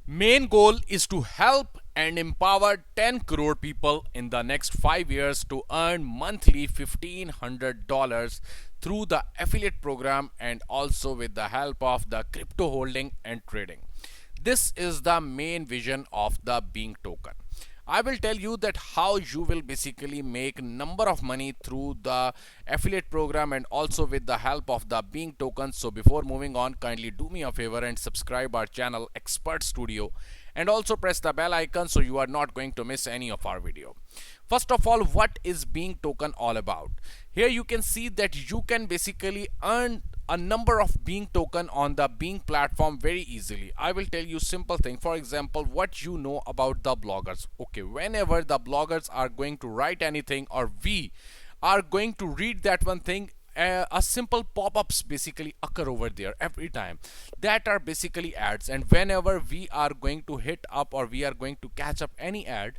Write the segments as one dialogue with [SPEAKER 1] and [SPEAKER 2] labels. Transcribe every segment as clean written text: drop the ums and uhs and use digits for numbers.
[SPEAKER 1] Main goal is to help and empower 10 crore people in the next 5 years to earn monthly $1,500 through the affiliate program and also with the help of the crypto holding and trading. This is the main vision of the Being token. I will tell you that how you will basically make number of money through the affiliate program and also with the help of the Being token. So before moving on, kindly do me a favor and subscribe our channel Expert Studio and also press the bell icon so you are not going to miss any of our video. First of all, what is Being token all about? Here you can see that you can basically earn a number of Being token on the Being platform very easily. I will tell you simple thing. For example, what you know about the bloggers. Okay, whenever the bloggers are going to write anything or we are going to read that one thing, a simple pop-ups basically occur over there every time that are basically ads, and whenever we are going to hit up or we are going to catch up any ad,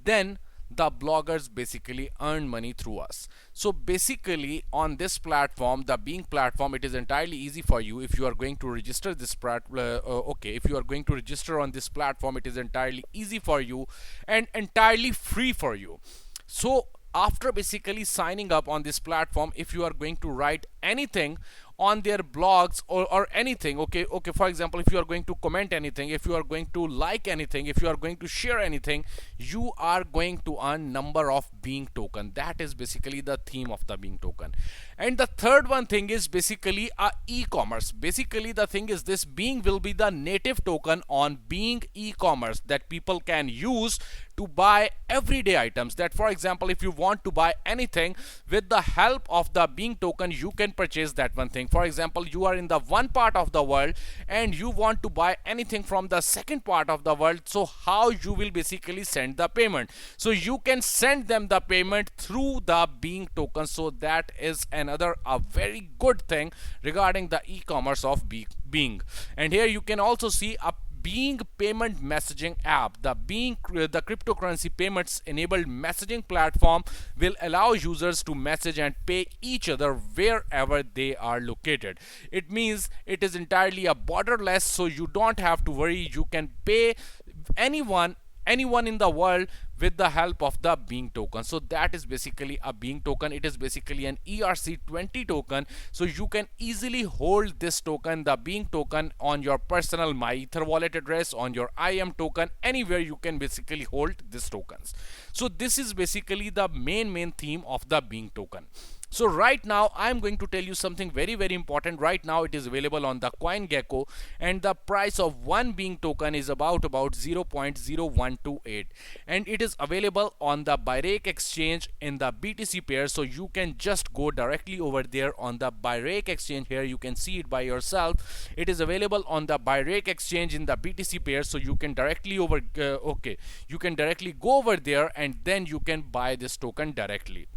[SPEAKER 1] then the bloggers basically earn money through us. So basically on this platform, the Being platform, it is entirely easy for you. If you are going to register this if you are going to register on this platform, it is entirely easy for you and entirely free for you. So after basically signing up on this platform, if you are going to write anything on their blogs or anything, okay, for example, if you are going to comment anything, if you are going to like anything, if you are going to share anything, you are going to earn number of Being token. That is basically the theme of the Being token. And the third one thing is basically a e-commerce. Basically the thing is this Being will be the native token on Being e-commerce that people can use to buy everyday items. That for example, if you want to buy anything, with the help of the Being token you can purchase that one thing. For example, you are in the one part of the world and you want to buy anything from the second part of the world. So how you will basically send the payment? So you can send them the payment through the Being token. So that is another a very good thing regarding the e-commerce of Being. And here you can also see a Being payment messaging app. The Being the cryptocurrency payments enabled messaging platform will allow users to message and pay each other wherever they are located. It means it is entirely a borderless, so you don't have to worry. You can pay anyone in the world with the help of the Being token. So that is basically a Being token. It is basically an ERC20 token. So you can easily hold this token, the Being token, on your personal MyEther wallet address, on your IM token, anywhere you can basically hold these tokens. So this is basically the main theme of the Being token. So right now I'm going to tell you something very important. Right now it is available on the CoinGecko and the price of one Being token is about 0.0128, and it is available on the Byrake exchange in the BTC pair. So you can just go directly over there on the Byrake exchange. Here you can see it by yourself. It is available on the Byrake exchange in the BTC pair. So you can directly you can directly go over there and then you can buy this token directly.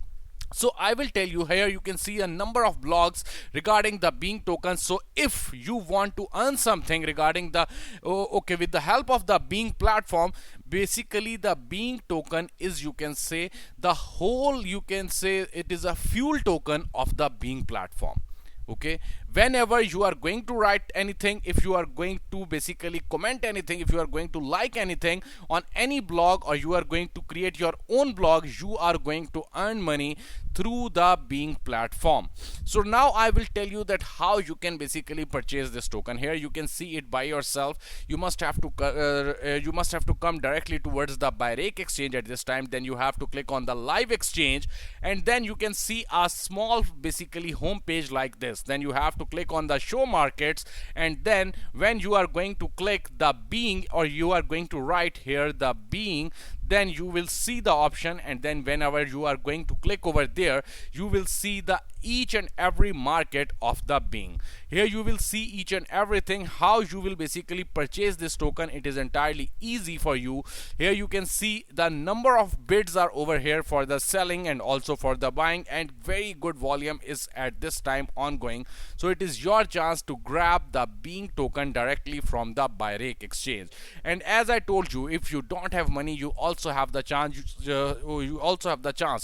[SPEAKER 1] So I will tell you, here you can see a number of blogs regarding the Being token. So if you want to earn something regarding the with the help of the Being platform, basically the Being token is, you can say, the whole, you can say it is a fuel token of the Being platform. Okay, whenever you are going to write anything, if you are going to basically comment anything, if you are going to like anything on any blog, or you are going to create your own blog, you are going to earn money through the Being platform. So now I will tell you that how you can basically purchase this token. Here you can see it by yourself. You must have to come directly towards the Byrake exchange at this time. Then you have to click on the live exchange, and then you can see a small basically home page like this. Then you have to click on the show markets, and then when you are going to click the Being, or you are going to write here the Being, then you will see the option, and then whenever you are going to click over there, you will see the each and every market of the Being. Here you will see each and everything, how you will basically purchase this token. It is entirely easy for you. Here you can see the number of bids are over here for the selling and also for the buying, and very good volume is at this time ongoing. So it is your chance to grab the Being token directly from the Byrake exchange. And as I told you, if you don't have money, you also have the chance.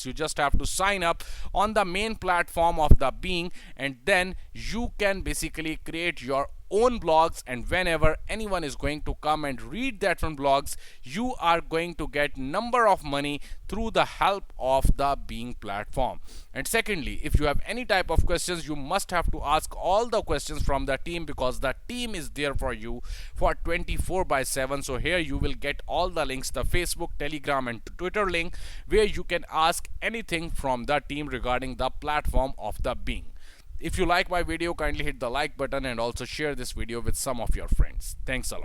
[SPEAKER 1] You just have to sign up on the main platform of the Being, and then you can basically create your own blogs, and whenever anyone is going to come and read that from blogs, you are going to get number of money through the help of the Bing platform. And secondly, if you have any type of questions, you must have to ask all the questions from the team, because the team is there for you for 24/7. So here you will get all the links, the Facebook, Telegram and Twitter link, where you can ask anything from the team regarding the platform of the Bing. If you like my video, kindly hit the like button and also share this video with some of your friends. Thanks a lot.